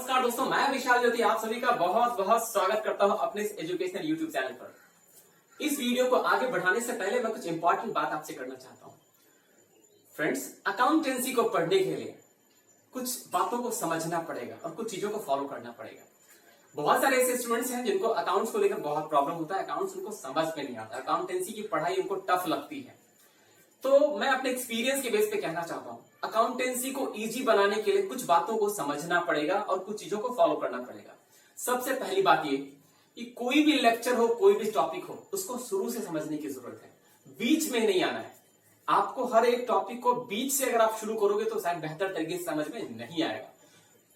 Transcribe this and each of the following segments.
नमस्कार दोस्तों, मैं विशाल ज्योति आप सभी का बहुत बहुत स्वागत करता हूं अपने इस एजुकेशनल यूट्यूब चैनल पर। इस वीडियो को आगे बढ़ाने से पहले मैं कुछ इंपॉर्टेंट बात आपसे करना चाहता हूं। फ्रेंड्स, अकाउंटेंसी को पढ़ने के लिए कुछ बातों को समझना पड़ेगा और कुछ चीजों को फॉलो करना पड़ेगा। बहुत सारे ऐसे स्टूडेंट्स हैं जिनको अकाउंट्स को लेकर बहुत प्रॉब्लम होता है, अकाउंट्स उनको समझ में नहीं आता, अकाउंटेंसी की पढ़ाई उनको टफ लगती है। तो मैं अपने एक्सपीरियंस के बेस पे कहना चाहता हूं, अकाउंटेंसी को इजी बनाने के लिए कुछ बातों को समझना पड़ेगा और कुछ चीजों को फॉलो करना पड़ेगा। सबसे पहली बात ये कि कोई भी लेक्चर हो, कोई भी टॉपिक हो, उसको शुरू से समझने की जरूरत है, बीच में नहीं आना है। आपको हर एक टॉपिक को बीच से अगर आप शुरू करोगे तो शायद बेहतर तरीके से समझ में नहीं आएगा।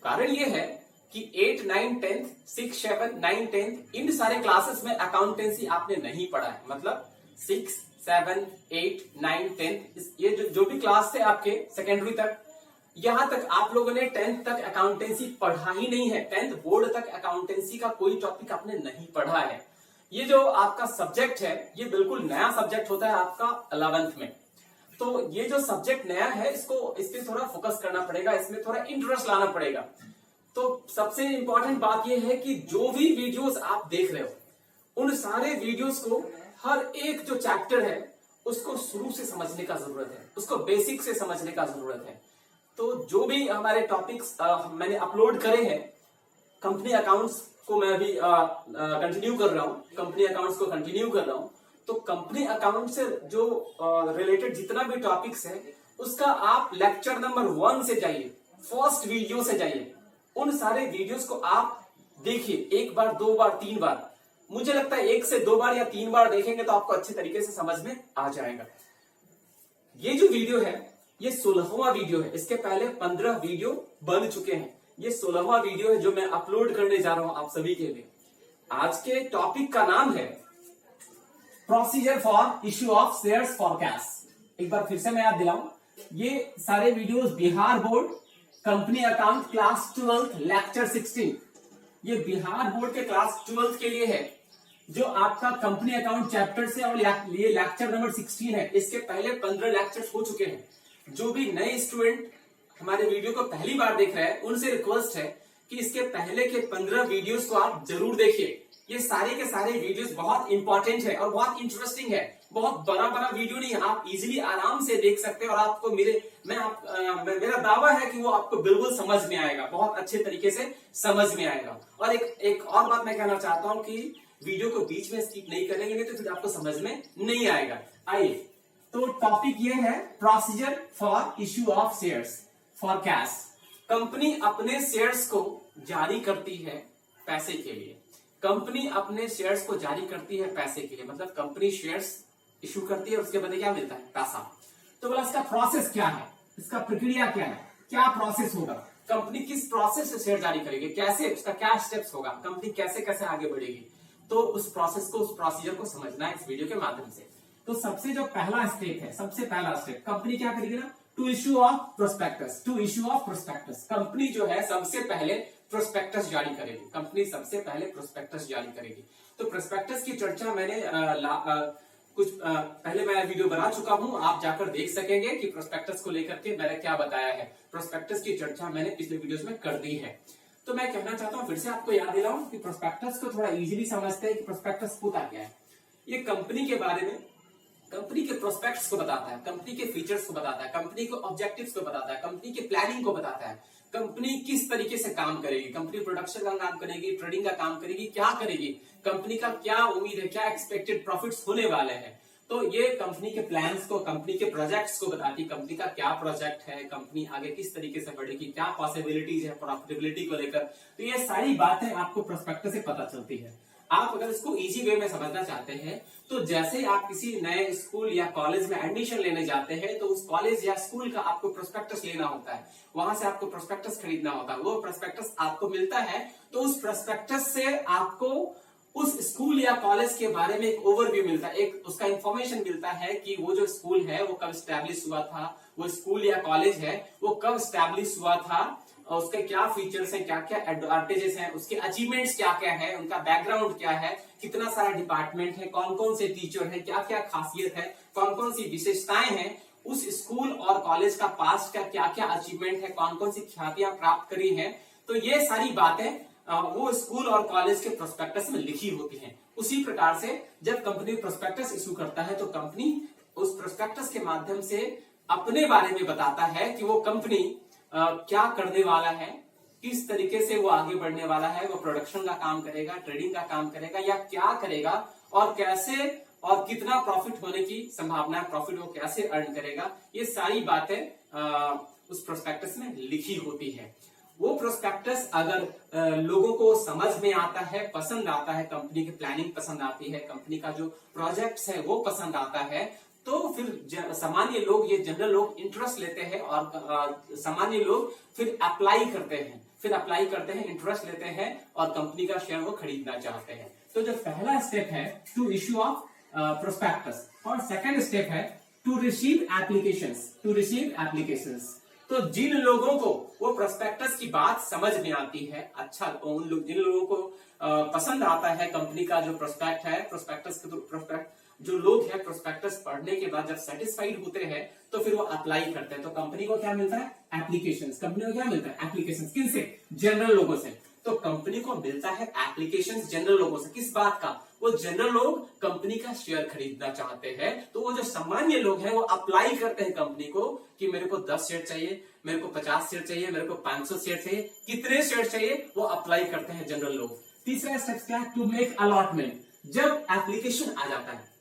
कारण ये है कि 8, 9, 10, 6, 7, 9, 10 इन सारे क्लासेस में अकाउंटेंसी आपने नहीं पढ़ा है। मतलब 6, 7, 8, 9, 10 ये जो भी क्लास थे आपके सेकेंडरी तक, यहां तक आप लोगों ने 10th तक अकाउंटेंसी पढ़ा ही नहीं है। 10th बोर्ड तक अकाउंटेंसी का कोई टॉपिक आपने नहीं पढ़ा है। ये जो आपका सब्जेक्ट है ये बिल्कुल नया सब्जेक्ट होता है आपका 11th में। तो ये जो सब्जेक्ट नया है इस पे थोड़ा फोकस करना पड़ेगा, इसमें थोड़ा इंटरेस्ट लाना पड़ेगा। तो सबसे इंपॉर्टेंट बात यह है कि जो भी वीडियोस आप देख रहे हो उन सारे वीडियोस को हर एक जो चैप्टर है उसको शुरू से समझने का जरूरत है, उसको बेसिक से समझने का जरूरत है। तो जो भी हमारे टॉपिक्स मैंने अपलोड करे हैं, कंपनी अकाउंट्स को मैं अभी कंटिन्यू कर रहा हूं, कंपनी अकाउंट्स को कंटिन्यू कर रहा हूं। तो कंपनी अकाउंट से जो रिलेटेड जितना भी टॉपिक्स है उसका आप लेक्चर नंबर 1 से जाइए, फर्स्ट वीडियो से जाइए, उन सारे वीडियोस को आप देखिए, 1 बार 2 बार 3 बार, मुझे लगता है 1 से 2 बार या 3 बार देखेंगे तो आपको अच्छे तरीके से समझ में आ जाएगा। ये जो वीडियो है ये 16वां वीडियो है, इसके पहले 15 वीडियो बन चुके हैं। ये 16वां वीडियो है जो मैं अपलोड करने जा रहा हूं आप सभी के लिए। आज के टॉपिक का नाम है procedure for issue of shares forecast. एक बार फिर से मैं याद दिलाऊं, ये सारे videos Bihar board company account class 12 lecture 16, ये बिहार बोर्ड के क्लास 12 के लिए है, जो आपका कंपनी अकाउंट चैप्टर से, और ये लेक्चर नंबर 16 है। इसके पहले 15 लेक्चर्स हो चुके हैं। जो भी नए स्टूडेंट हमारे वीडियो को पहली बार देख रहे हैं उनसे रिक्वेस्ट है कि इसके पहले के 15 वीडियोस को आप जरूर देखिए। ये सारे के सारे वीडियोस बहुत इंपॉर्टेंट है और बहुत इंटरेस्टिंग है। बहुत बड़ा वीडियो नहीं है, आप इजीली आराम से देख सकते हैं और आपको मेरा दावा है कि वो आपको बिल्कुल समझ में आएगा, बहुत अच्छे तरीके से समझ में आएगा। और एक और बात मैं कहना चाहता हूं कि वीडियो को बीच में स्किप नहीं करेंगे, नहीं तो फिर आपको समझ में नहीं आएगा। आइए, तो टॉपिक ये है procedure for issue of shares for cash. Company अपने शेयर्स को जारी करती है पैसे के लिए। कंपनी अपने शेयर्स को जारी करती है पैसे के लिए, मतलब कंपनी शेयर्स इश्यू करती है, उसके बदले क्या मिलता है? पैसा। तो बोला इसका प्रोसेस क्या है, इसका प्रक्रिया क्या है, क्या प्रोसेस होगा, कंपनी किस प्रोसेस से शेयर जारी करेगी, कैसे, उसका क्या स्टेप्स होगा, कंपनी कैसे कैसे आगे बढ़ेगी। तो उस प्रोसेस को, उस प्रोसीजर को समझना है इस वीडियो के माध्यम से। तो सबसे जो पहला स्टेप है, सबसे पहला स्टेप, कंपनी क्या करेगी ना, to issue of prospectus. To issue of prospectus, company जो है सबसे पहले प्रोस्पेक्टस जारी करेगी। कंपनी सबसे पहले प्रोस्पेक्टस जारी करेगी। तो प्रोस्पेक्टस की चर्चा मैंने पहले मैं वीडियो बना चुका हूं, आप जाकर देख सकेंगे कि प्रोस्पेक्टस को लेकर के मैंने क्या बताया है। प्रोस्पेक्टस की चर्चा मैंने पिछले वीडियोस में कर दी है। तो मैं कहना चाहता हूं, फिर से आपको याद दिलाऊं कि प्रोस्पेक्टस को थोड़ा इजीली समझते हैं कि प्रोस्पेक्टस होता क्या है। ये कंपनी के बारे में, कंपनी के प्रोस्पेक्ट्स को बताता है, कंपनी के फीचर्स को बताता है, कंपनी के ऑब्जेक्टिव्स को बताता है, कंपनी के प्लानिंग को बताता है, कंपनी किस तरीके से काम करेगी, कंपनी प्रोडक्शन का काम करेगी, ट्रेडिंग का काम करेगी, क्या करेगी, कंपनी का क्या उम्मीद है, क्या एक्सपेक्टेड प्रॉफिट्स होने वाले हैं। तो ये कंपनी के प्लान्स को, कंपनी के प्रोजेक्ट्स को बताती है, कंपनी का क्या प्रोजेक्ट है, कंपनी आगे किस तरीके से बढ़ेगी, क्या पॉसिबिलिटीज है प्रॉफिटेबिलिटी को लेकर। तो ये सारी बातें आपको प्रोस्पेक्टस से पता चलती है। आप अगर इसको इजी वे में समझना चाहते हैं तो जैसे आप किसी नए स्कूल या कॉलेज में एडमिशन लेने जाते हैं तो उस कॉलेज या स्कूल का आपको प्रोस्पेक्टस लेना होता है, वहां से आपको प्रोस्पेक्टस खरीदना होता है। वो प्रोस्पेक्टस आपको मिलता है तो उस प्रोस्पेक्टस से आपको उस स्कूल या कॉलेज के बारे में एक ओवरव्यू मिलता है, एक उसका इंफॉर्मेशन मिलता है कि वो जो स्कूल है वो कब स्टैब्लिश हुआ था, वो स्कूल या कॉलेज है वो कब स्टैब्लिश हुआ था, और उसके क्या फीचर्स हैं, क्या क्या एडवांटेजेस हैं, उसके अचीवमेंट्स क्या क्या है, उनका बैकग्राउंड क्या है, कितना सारा डिपार्टमेंट है, कौन कौन से टीचर है, क्या क्या खासियत है, कौन कौन सी विशेषताएं हैं, उस स्कूल और कॉलेज का पास्ट का क्या क्या अचीवमेंट है, कौन कौन सी ख्यातियां प्राप्त करी हैं। तो ये सारी बातें वो स्कूल और कॉलेज के प्रोस्पेक्टस में लिखी होती हैं। उसी प्रकार से जब कंपनी प्रोस्पेक्टस इशू करता है तो कंपनी उस प्रोस्पेक्टस के माध्यम से अपने बारे में बताता है कि वो कंपनी क्या करने वाला है, किस तरीके से वो आगे बढ़ने वाला है, वो प्रोडक्शन का काम करेगा, ट्रेडिंग का काम करेगा या क्या करेगा, और कैसे और कितना प्रॉफिट होने की संभावना है, प्रॉफिट वो कैसे अर्न करेगा, ये सारी बातें उस प्रोस्पेक्टस में लिखी होती है। वो प्रोस्पेक्टस अगर लोगों को समझ में आता है, पसंद आता है, कंपनी की प्लानिंग पसंद आती है, कंपनी का जो प्रोजेक्ट्स है वो पसंद आता है, तो फिर सामान्य लोग, ये जनरल लोग इंटरेस्ट लेते हैं और सामान्य लोग फिर अप्लाई करते हैं, इंटरेस्ट लेते हैं और कंपनी का शेयर वो खरीदना चाहते हैं। तो जो पहला स्टेप है टू इश्यू ऑफ प्रोस्पेक्टस, और सेकंड स्टेप है टू रिसीव एप्लीकेशंस। तो जिन लोगों को वो प्रोस्पेक्टस की बात समझ में आती है, अच्छा उन लोग, जिन लोगों को पसंद आता है कंपनी का जो प्रोस्पेक्ट है, प्रोस्पेक्टस के प्रोस्पेक्ट जो लोग हैं प्रोस्पेक्टस पढ़ने के बाद जब सेटिस्फाइड होते हैं तो फिर वो अप्लाई करते हैं। तो कंपनी को क्या मिलता है? एप्लीकेशंस। कंपनी को क्या मिलता है? एप्लीकेशंस। किनसे? जनरल लोगों से। तो कंपनी को मिलता है एप्लीकेशंस जनरल लोगों से। किस बात का? वो जनरल लोग कंपनी का शेयर खरीदना चाहते हैं, तो वो जो सामान्य लोग हैं वो अप्लाई करते हैं कंपनी को कि मेरे को 10 शेयर चाहिए, मेरे को 50 शेयर चाहिए, मेरे को 500 शेयर चाहिए, कितने शेयर चाहिए, वो अप्लाई करते हैं जनरल लोग। तीसरा स्टेप क्या है? To make allotment. जब एप्लीकेशन आ जाता है,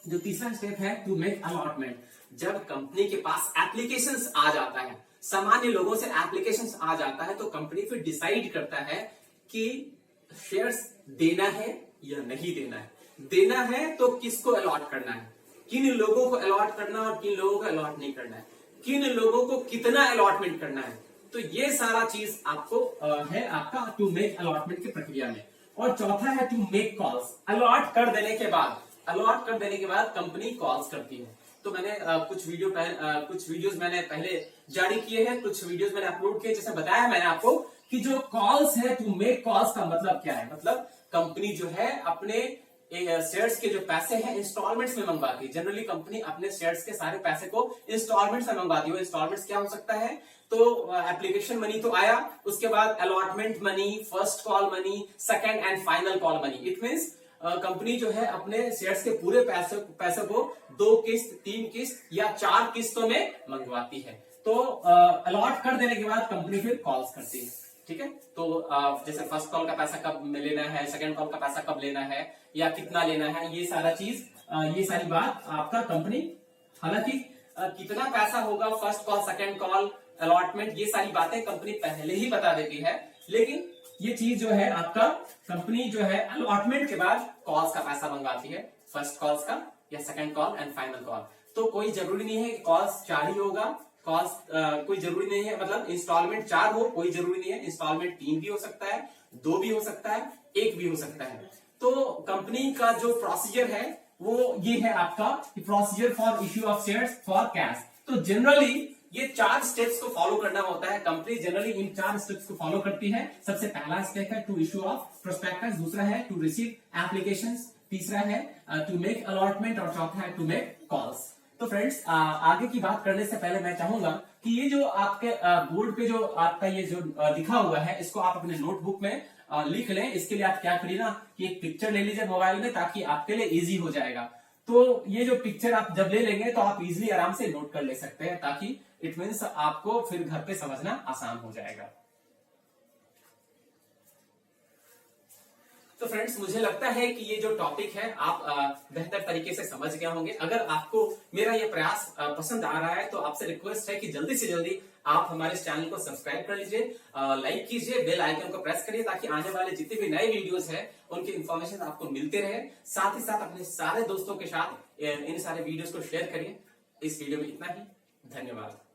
जो तीसरा स्टेप है टू मेक अलॉटमेंट, जब कंपनी के पास एप्लीकेशंस आ जाता है, सामान्य लोगों से एप्लीकेशंस आ जाता है, तो कंपनी फिर डिसाइड करता है कि शेयर्स देना है या नहीं देना है। देना है तो किसको अलॉट करना है, किन लोगों को अलॉट करना और किन लोगों को अलॉट नहीं करना है, किन लोगों को कितना अलॉटमेंट करना है। तो ये सारा चीज आपको है आपका टू मेक अलॉटमेंट की प्रक्रिया में। और चौथा है टू मेक कॉल्स। अलॉट कर देने के बाद कंपनी कॉल्स करती है। तो मैंने कुछ वीडियोस मैंने पहले जारी किए हैं, कुछ वीडियोस मैंने अपलोड किए, जैसे बताया मैंने आपको कि जो कॉल्स है, टू मेक कॉल्स का मतलब क्या है? मतलब कंपनी जो है अपने शेयर्स के जो पैसे हैं इंस्टॉलमेंट्स में मंगवाती है। जनरली कंपनी अपने शेयर्स के सारे पैसे को इंस्टॉलमेंट्स में मंगवाती है। वो इंस्टॉलमेंट्स क्या हो सकता है? तो एप्लीकेशन मनी तो आया, उसके बाद allotment money, first call money, second and final call money. It means company जो है अपने शेयर्स के पूरे पैसे को 2 किस्त, 3 किस्त या 4 किस्तों में मंगवाती है। तो अलॉट कर देने के बाद कंपनी फिर कॉल्स करती है। ठीक है, तो जैसे फर्स्ट कॉल का पैसा कब लेना है, सेकंड कॉल का पैसा कब लेना है या कितना लेना है, ये सारी बात आपका कंपनी, हालांकि कितना पैसा होगा, first call, second call, allotment, ये सारी बातें कंपनी पहले ही बता देती है। लेकिन ये चीज जो है आपका कंपनी जो है अलॉटमेंट के बाद कॉल्स का पैसा मंगवाती है, फर्स्ट कॉल्स का या second call and final call. तो कोई जरूरी नहीं है कि कॉल्स 4 ही होगा, कॉल्स कोई जरूरी नहीं है, मतलब इंस्टॉलमेंट 4 हो, कोई जरूरी नहीं है। इंस्टॉलमेंट 3 भी हो सकता है, 2 भी हो सकता है, 1 भी हो सकता है। तो कंपनी का जो प्रोसीजर है वो ये है आपका procedure for issue of shares for cash. तो जनरली ये 4 स्टेप्स को फॉलो करना होता है। कंपनी जनरली इन 4 स्टेप्स को फॉलो करती है। सबसे पहला स्टेप है टू इश्यू ऑफ प्रोस्पेक्टस, दूसरा है टू रिसीव एप्लीकेशंस, तीसरा है टू मेक अलॉटमेंट और चौथा है टू मेक कॉल्स। तो फ्रेंड्स, आगे की बात करने से पहले मैं चाहूंगा कि ये जो आपके बोर्ड पे जो आपका ये जो लिखा हुआ है, इसको आप अपने नोटबुक में लिख लें। इसके लिए आप क्या करिए ना कि एक पिक्चर ले लीजिए मोबाइल में, ताकि आपके लिए इजी हो जाएगा। तो ये जो पिक्चर आप जब ले लेंगे तो आप इजीली आराम से नोट कर ले सकते हैं, ताकि इट मीन्स आपको फिर घर पे समझना आसान हो जाएगा। तो फ्रेंड्स, मुझे लगता है कि ये जो टॉपिक है आप बेहतर तरीके से समझ गए होंगे। अगर आपको मेरा ये प्रयास पसंद आ रहा है तो आपसे रिक्वेस्ट है कि जल्दी से जल्दी आप हमारे इस चैनल को सब्सक्राइब कर लीजिए, लाइक कीजिए, बेल आइकन को प्रेस करिए, ताकि आने वाले जितने भी नए वीडियोस हैं उनकी इन्फॉर्मेशन आपको मिलते रहे। साथ ही साथ अपने सारे दोस्तों के साथ इन सारे वीडियोस को शेयर करिए। इस वीडियो में इतना ही, धन्यवाद।